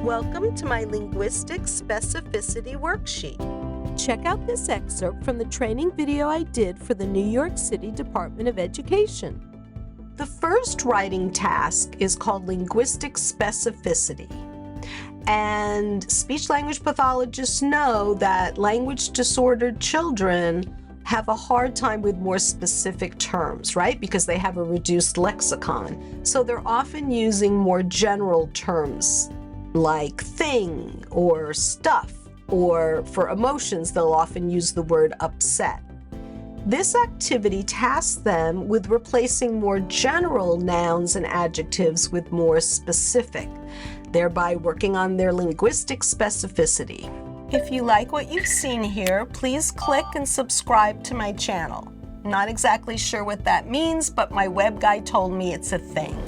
Welcome to my Linguistic Specificity worksheet. Check out this excerpt from the training video I did for the New York City Department of Education. The first writing task is called Linguistic Specificity. And speech-language pathologists know that language disordered children have a hard time with more specific terms, right? Because they have a reduced lexicon. So they're often using more general terms like thing or stuff, or for emotions, they'll often use the word upset. This activity tasks them with replacing more general nouns and adjectives with more specific, thereby working on their linguistic specificity. If you like what you've seen here, please click and subscribe to my channel. Not exactly sure what that means, but my web guy told me it's a thing.